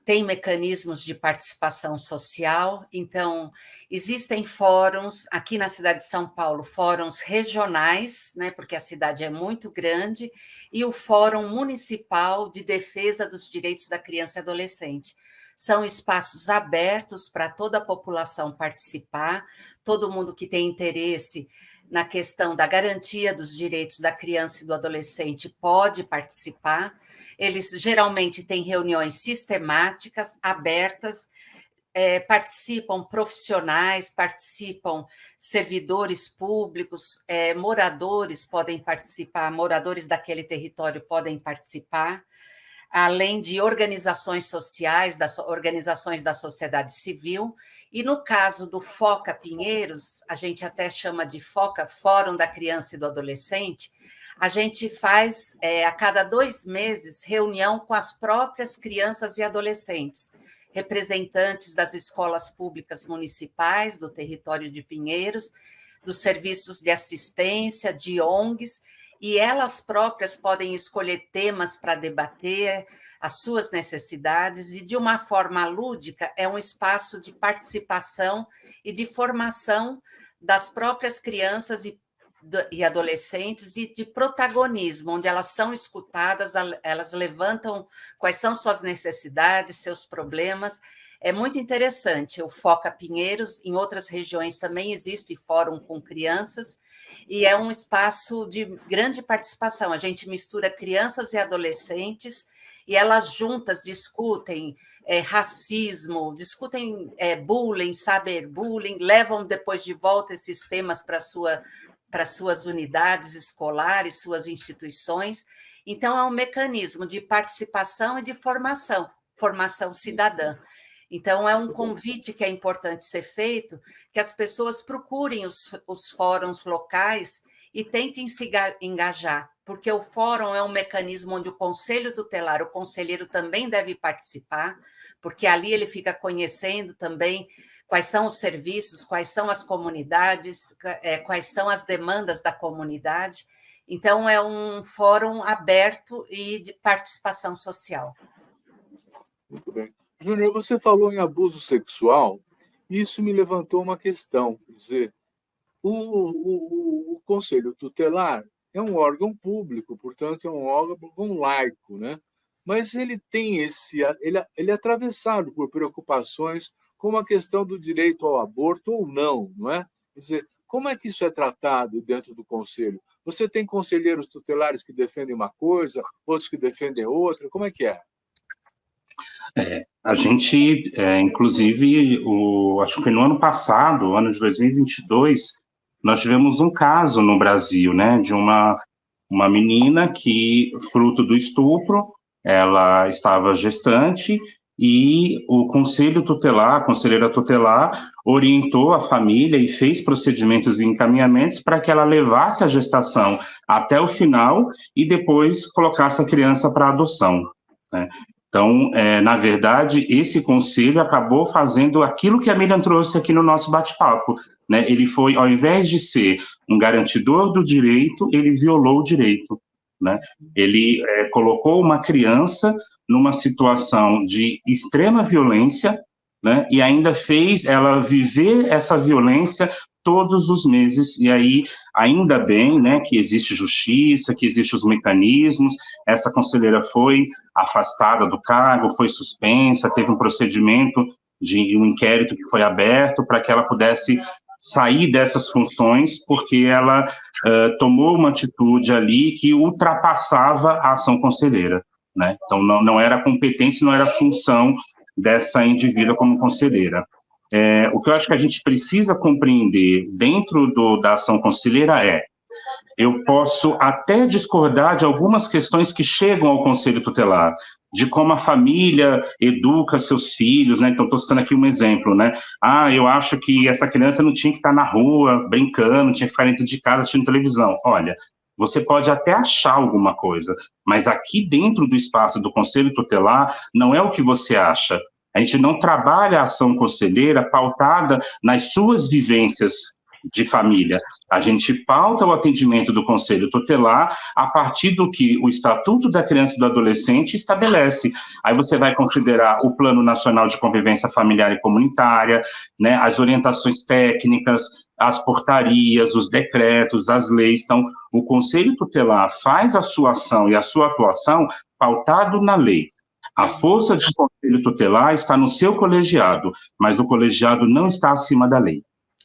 tem mecanismos de participação social, então existem fóruns, aqui na cidade de São Paulo, fóruns regionais, né, porque a cidade é muito grande, e o Fórum Municipal de Defesa dos Direitos da Criança e Adolescente. São espaços abertos para toda a população participar, todo mundo que tem interesse na questão da garantia dos direitos da criança e do adolescente pode participar. Eles geralmente têm reuniões sistemáticas, abertas, participam profissionais, participam servidores públicos, moradores podem participar, moradores daquele território podem participar, além de organizações sociais, das organizações da sociedade civil, e no caso do FOCA Pinheiros, a gente até chama de FOCA, Fórum da Criança e do Adolescente, a gente faz, a cada 2 meses, reunião com as próprias crianças e adolescentes, representantes das escolas públicas municipais do território de Pinheiros, dos serviços de assistência, de ONGs, e elas próprias podem escolher temas para debater as suas necessidades, e de uma forma lúdica é um espaço de participação e de formação das próprias crianças e adolescentes e de protagonismo, onde elas são escutadas, elas levantam quais são suas necessidades, seus problemas. É muito interessante. O Foca Pinheiros, em outras regiões também existe fórum com crianças, e é um espaço de grande participação. A gente mistura crianças e adolescentes, e elas juntas discutem racismo, discutem bullying, cyberbullying, levam depois de volta esses temas para suas unidades escolares, suas instituições. Então, é um mecanismo de participação e de formação cidadã. Então, é um convite que é importante ser feito, que as pessoas procurem os fóruns locais e tentem se engajar, porque o fórum é um mecanismo onde o conselho tutelar, o conselheiro também deve participar, porque ali ele fica conhecendo também quais são os serviços, quais são as comunidades, quais são as demandas da comunidade. Então, é um fórum aberto e de participação social. Muito bem. Júnior, você falou em abuso sexual, e isso me levantou uma questão. Quer dizer, o Conselho Tutelar é um órgão público, portanto, é um órgão laico, né? Mas ele tem ele é atravessado por preocupações como a questão do direito ao aborto ou não, não é? Quer dizer, como é que isso é tratado dentro do Conselho? Você tem conselheiros tutelares que defendem uma coisa, outros que defendem outra, como é que é? A gente, inclusive, acho que foi no ano passado, ano de 2022, nós tivemos um caso no Brasil, né, de uma menina que, fruto do estupro, ela estava gestante e o conselho tutelar, a conselheira tutelar, orientou a família e fez procedimentos e encaminhamentos para que ela levasse a gestação até o final e depois colocasse a criança para adoção, né? Então, na verdade, esse conselho acabou fazendo aquilo que a Miriam trouxe aqui no nosso bate-papo, né? Ele foi, ao invés de ser um garantidor do direito, ele violou o direito, né? Ele colocou uma criança numa situação de extrema violência, né? E ainda fez ela viver essa violência todos os meses, e aí, ainda bem, né, que existe justiça, que existem os mecanismos. Essa conselheira foi afastada do cargo, foi suspensa, teve um procedimento de um inquérito que foi aberto para que ela pudesse sair dessas funções, porque ela tomou uma atitude ali que ultrapassava a ação conselheira, né? Então, não era competência, não era função dessa indivídua como conselheira. O que eu acho que a gente precisa compreender dentro da ação conselheira eu posso até discordar de algumas questões que chegam ao conselho tutelar, de como a família educa seus filhos, né? Então, estou citando aqui um exemplo, né? Eu acho que essa criança não tinha que estar na rua brincando, tinha que ficar dentro de casa assistindo televisão. Olha, você pode até achar alguma coisa, mas aqui dentro do espaço do conselho tutelar, não é o que você acha. A gente não trabalha a ação conselheira pautada nas suas vivências de família. A gente pauta o atendimento do Conselho Tutelar a partir do que o Estatuto da Criança e do Adolescente estabelece. Aí você vai considerar o Plano Nacional de Convivência Familiar e Comunitária, né, as orientações técnicas, as portarias, os decretos, as leis. Então, o Conselho Tutelar faz a sua ação e a sua atuação pautado na lei. A força do Conselho Tutelar está no seu colegiado, mas o colegiado não está acima da lei,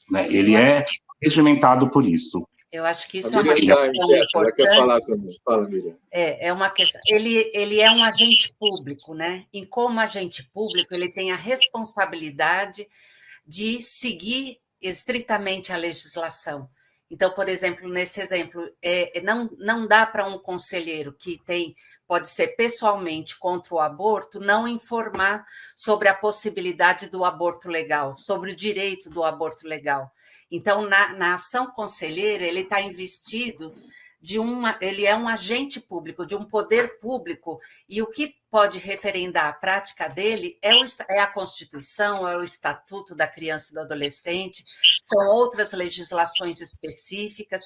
né? Ele é regimentado por isso. Eu acho que isso é uma questão importante. Ela quer falar também. Fala, Miriam. É uma questão. Ele é um agente público, né? E como agente público, ele tem a responsabilidade de seguir estritamente a legislação. Então, por exemplo, nesse exemplo, não dá para um conselheiro que pode ser pessoalmente contra o aborto, não informar sobre a possibilidade do aborto legal, sobre o direito do aborto legal. Então, na ação conselheira, ele está investido ele é um agente público, de um poder público, e o que pode referendar a prática dele é a Constituição, é o Estatuto da Criança e do Adolescente, são outras legislações específicas.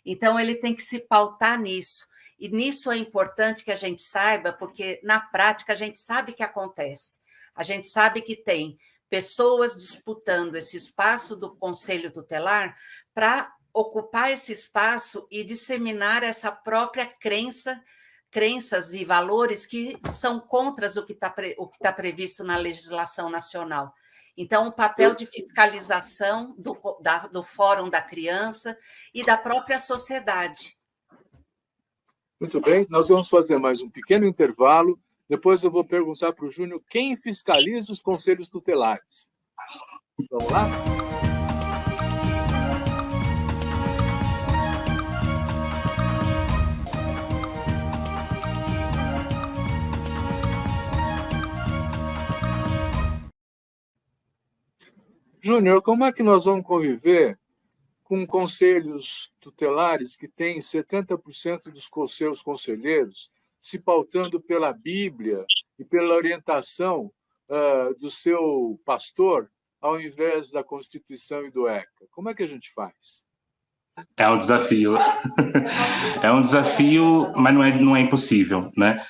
Então, ele tem que se pautar nisso. E nisso é importante que a gente saiba, porque na prática a gente sabe que acontece. A gente sabe que tem pessoas disputando esse espaço do Conselho Tutelar para ocupar esse espaço e disseminar essa própria crenças e valores que são contra o que está previsto na legislação nacional. Então, o papel de fiscalização do Fórum da Criança e da própria sociedade. Muito bem, nós vamos fazer mais um pequeno intervalo. Depois eu vou perguntar para o Júnior quem fiscaliza os conselhos tutelares. Vamos lá? Júnior, como é que nós vamos conviver com conselhos tutelares que têm 70% dos seus conselheiros se pautando pela Bíblia e pela orientação do seu pastor, ao invés da Constituição e do ECA? Como é que a gente faz? É um desafio. É um desafio, mas não é impossível, né?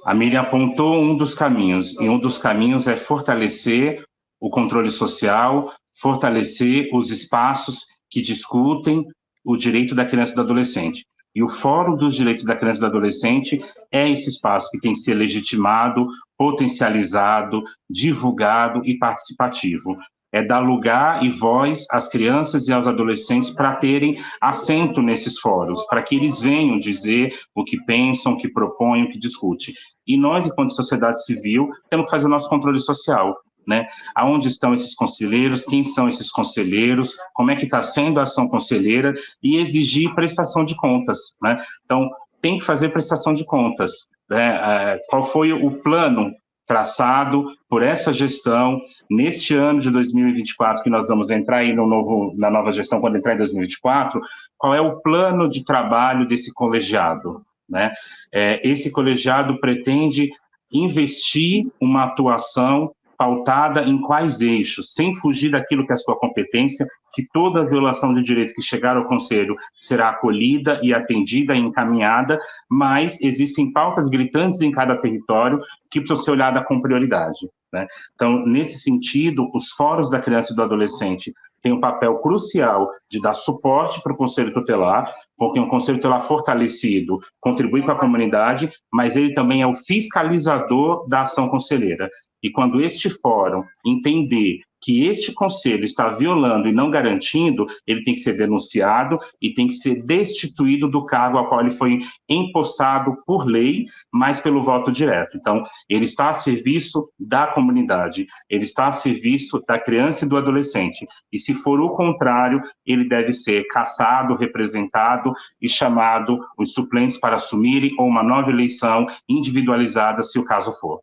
A Miriam apontou um dos caminhos, e um dos caminhos é fortalecer o controle social, fortalecer os espaços que discutem o direito da criança e do adolescente. E o Fórum dos Direitos da Criança e do Adolescente é esse espaço que tem que ser legitimado, potencializado, divulgado e participativo. É dar lugar e voz às crianças e aos adolescentes para terem assento nesses fóruns, para que eles venham dizer o que pensam, o que propõem, o que discutem. E nós, enquanto sociedade civil, temos que fazer o nosso controle social, né? Aonde estão esses conselheiros, quem são esses conselheiros, como é que está sendo a ação conselheira e exigir prestação de contas, né? Então, tem que fazer prestação de contas, né? Qual foi o plano traçado por essa gestão neste ano de 2024, que nós vamos entrar aí na nova gestão, quando entrar em 2024, qual é o plano de trabalho desse colegiado, né? Esse colegiado pretende investir uma atuação pautada em quais eixos, sem fugir daquilo que é a sua competência, que toda violação de direito que chegar ao Conselho será acolhida e atendida e encaminhada, mas existem pautas gritantes em cada território que precisam ser olhadas com prioridade, né? Então, nesse sentido, os fóruns da criança e do adolescente têm um papel crucial de dar suporte para o Conselho Tutelar, porque um Conselho Tutelar fortalecido contribui com a comunidade, mas ele também é o fiscalizador da ação conselheira. E quando este fórum entender que este conselho está violando e não garantindo, ele tem que ser denunciado e tem que ser destituído do cargo ao qual ele foi empossado por lei, mas pelo voto direto. Então, ele está a serviço da comunidade, ele está a serviço da criança e do adolescente. E se for o contrário, ele deve ser cassado, representado e chamado os suplentes para assumirem ou uma nova eleição individualizada, se o caso for.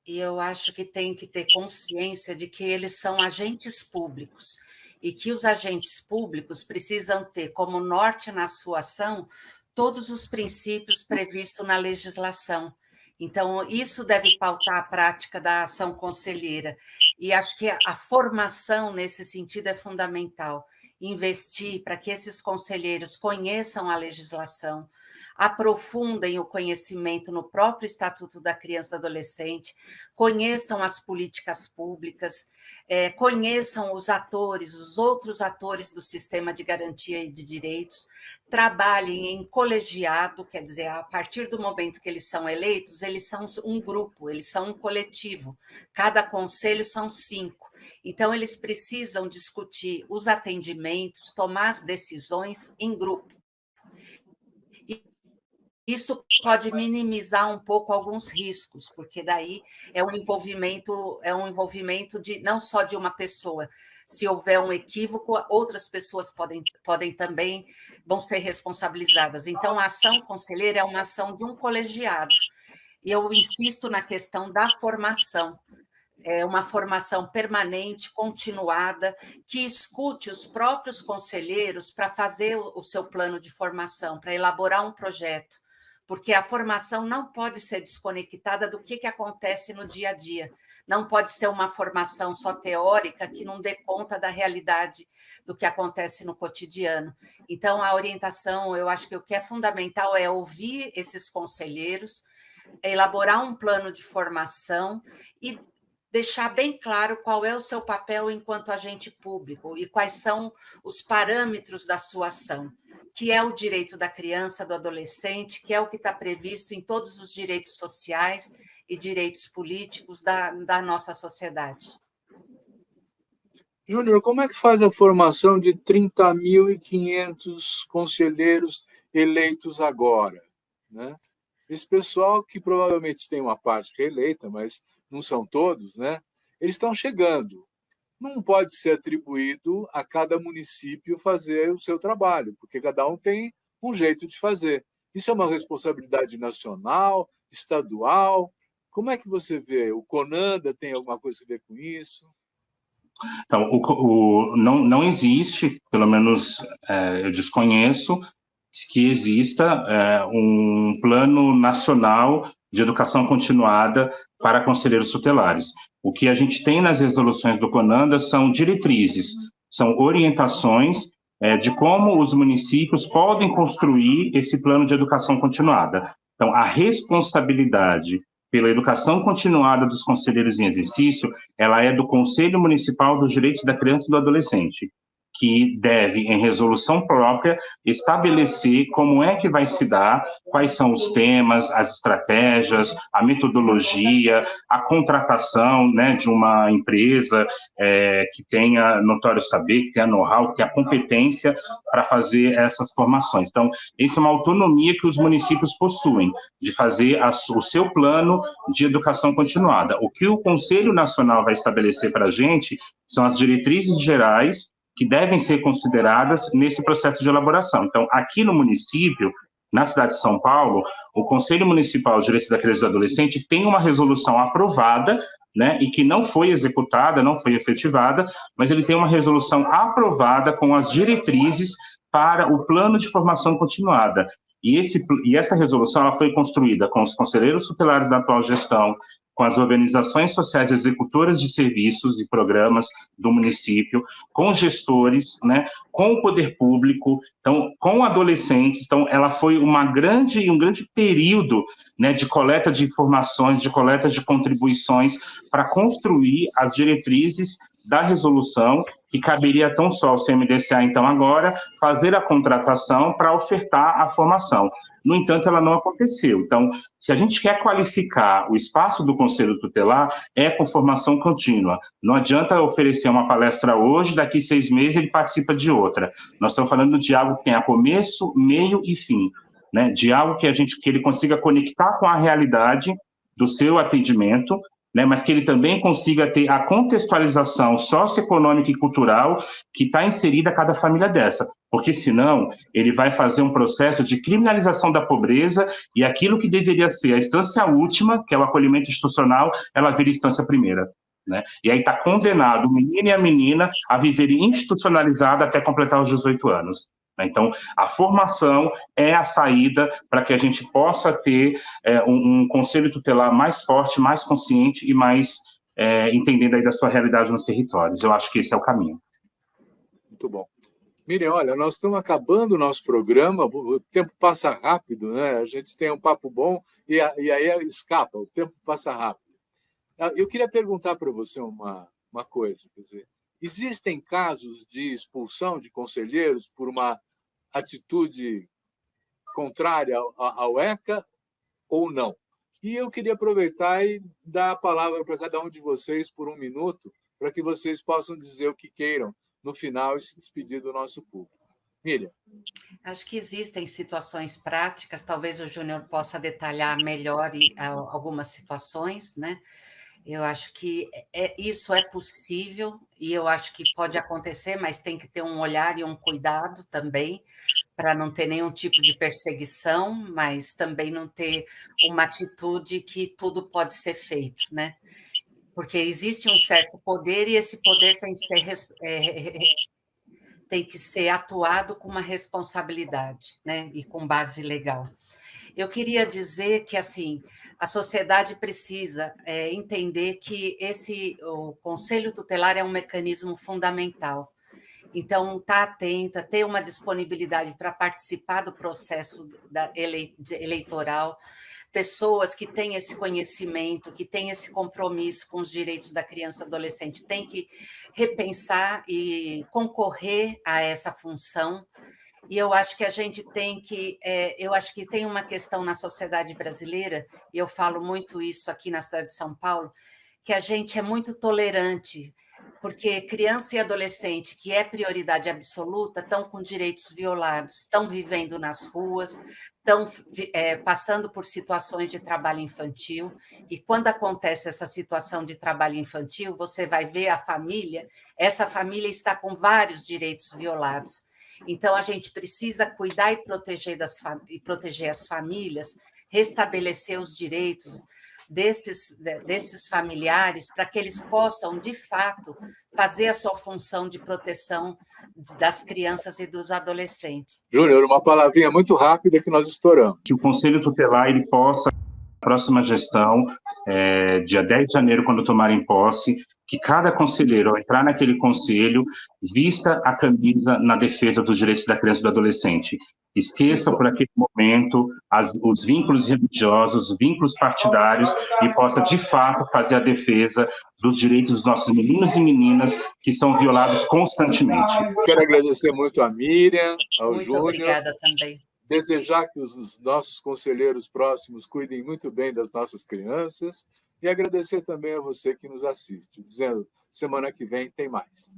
E eu acho que tem que ter consciência de que eles são agentes públicos e que os agentes públicos precisam ter como norte na sua ação todos os princípios previstos na legislação. Então, isso deve pautar a prática da ação conselheira. E acho que a formação nesse sentido é fundamental. Investir para que esses conselheiros conheçam a legislação, aprofundem o conhecimento no próprio Estatuto da Criança e do Adolescente, conheçam as políticas públicas, conheçam os outros atores do sistema de garantia e de direitos, trabalhem em colegiado, quer dizer, a partir do momento que eles são eleitos, eles são um grupo, eles são um coletivo, cada conselho são 5. Então, eles precisam discutir os atendimentos, tomar as decisões em grupo. Isso pode minimizar um pouco alguns riscos, porque daí é um envolvimento de não só de uma pessoa. Se houver um equívoco, outras pessoas podem também vão ser responsabilizadas. Então, a ação conselheira é uma ação de um colegiado. E eu insisto na questão da formação. É uma formação permanente, continuada, que escute os próprios conselheiros para fazer o seu plano de formação, para elaborar um projeto, porque a formação não pode ser desconectada do que acontece no dia a dia. não pode ser uma formação só teórica que não dê conta da realidade do que acontece no cotidiano. Então, a orientação, eu acho que o que é fundamental é ouvir esses conselheiros, elaborar um plano de formação e deixar bem claro qual é o seu papel enquanto agente público e quais são os parâmetros da sua ação, que é o direito da criança, do adolescente, que é o que está previsto em todos os direitos sociais e direitos políticos da nossa sociedade. Júnior, como é que faz a formação de 30.500 conselheiros eleitos agora, né? Esse pessoal, que provavelmente tem uma parte reeleita, mas não são todos, né? Eles estão chegando. Não pode ser atribuído a cada município fazer o seu trabalho, porque cada um tem um jeito de fazer. Isso é uma responsabilidade nacional, estadual. Como é que você vê? O CONANDA tem alguma coisa a ver com isso? Então, não existe, pelo menos eu desconheço, que exista um plano nacional de educação continuada para conselheiros tutelares. O que a gente tem nas resoluções do CONANDA são diretrizes, são orientações de como os municípios podem construir esse plano de educação continuada. Então, a responsabilidade pela educação continuada dos conselheiros em exercício, ela é do Conselho Municipal dos Direitos da Criança e do Adolescente, que deve, em resolução própria, estabelecer como é que vai se dar, quais são os temas, as estratégias, a metodologia, a contratação, né, de uma empresa que tenha notório saber, que tenha know-how, que tenha competência para fazer essas formações. Então, essa é uma autonomia que os municípios possuem, de fazer o seu plano de educação continuada. O que o Conselho Nacional vai estabelecer para a gente são as diretrizes gerais que devem ser consideradas nesse processo de elaboração. Então, aqui no município, na cidade de São Paulo, o Conselho Municipal de Direitos da Criança e do Adolescente tem uma resolução aprovada, né, e que não foi executada, não foi efetivada, mas ele tem uma resolução aprovada com as diretrizes para o plano de formação continuada. E essa resolução ela foi construída com os conselheiros tutelares da atual gestão, com as organizações sociais executoras de serviços e programas do município, com gestores, né, com o poder público, então, com adolescentes. Então, ela foi um grande período, né, de coleta de informações, de coleta de contribuições para construir as diretrizes da resolução, que caberia tão só ao CMDCA, então, agora, fazer a contratação para ofertar a formação. No entanto, ela não aconteceu. Então, se a gente quer qualificar o espaço do Conselho Tutelar, é com formação contínua. Não adianta oferecer uma palestra hoje, daqui 6 meses ele participa de outra. Nós estamos falando de algo que tenha começo, meio e fim, né? De algo que ele consiga conectar com a realidade do seu atendimento, né, mas que ele também consiga ter a contextualização socioeconômica e cultural que está inserida a cada família dessa, porque senão ele vai fazer um processo de criminalização da pobreza e aquilo que deveria ser a instância última, que é o acolhimento institucional, ela vira instância primeira. Né? E aí está condenado o menino e a menina a viverem institucionalizada até completar os 18 anos. Então, a formação é a saída para que a gente possa ter um conselho tutelar mais forte, mais consciente e mais entendendo aí da sua realidade nos territórios. Eu acho que esse é o caminho. Muito bom. Miriam, olha, nós estamos acabando o nosso programa, o tempo passa rápido, né? A gente tem um papo bom e aí escapa, o tempo passa rápido. Eu queria perguntar para você uma coisa, quer dizer, existem casos de expulsão de conselheiros por uma atitude contrária ao ECA ou não? E eu queria aproveitar e dar a palavra para cada um de vocês por 1 minuto, para que vocês possam dizer o que queiram no final e se despedir do nosso público. Miriam. Acho que existem situações práticas, talvez o Júnior possa detalhar melhor algumas situações, né? Eu acho que isso é possível e eu acho que pode acontecer, mas tem que ter um olhar e um cuidado também para não ter nenhum tipo de perseguição, mas também não ter uma atitude que tudo pode ser feito, né? Porque existe um certo poder e esse poder tem que ser atuado com uma responsabilidade, né? E com base legal. Eu queria dizer que, assim, a sociedade precisa entender que o Conselho Tutelar é um mecanismo fundamental. Então, estar atenta, ter uma disponibilidade para participar do processo eleitoral, pessoas que têm esse conhecimento, que têm esse compromisso com os direitos da criança e adolescente, têm que repensar e concorrer a essa função. E eu acho que a gente tem que... eu acho que tem uma questão na sociedade brasileira, e eu falo muito isso aqui na cidade de São Paulo, que a gente é muito tolerante, porque criança e adolescente, que é prioridade absoluta, estão com direitos violados, estão vivendo nas ruas, estão passando por situações de trabalho infantil, e quando acontece essa situação de trabalho infantil, você vai ver a família, essa família está com vários direitos violados. Então, a gente precisa cuidar e proteger as famílias, restabelecer os direitos desses familiares, para que eles possam, de fato, fazer a sua função de proteção das crianças e dos adolescentes. Júnior, uma palavrinha muito rápida que nós estouramos. Que o Conselho Tutelar ele possa, na próxima gestão, dia 10 de janeiro, quando tomarem posse, que cada conselheiro, ao entrar naquele conselho, vista a camisa na defesa dos direitos da criança e do adolescente. Esqueça por aquele momento os vínculos religiosos, os vínculos partidários, e possa, de fato, fazer a defesa dos direitos dos nossos meninos e meninas que são violados constantemente. Quero agradecer muito a Miriam, ao Júnior. Muito obrigada também. Desejar que os nossos conselheiros próximos cuidem muito bem das nossas crianças e agradecer também a você que nos assiste, dizendo, semana que vem tem mais.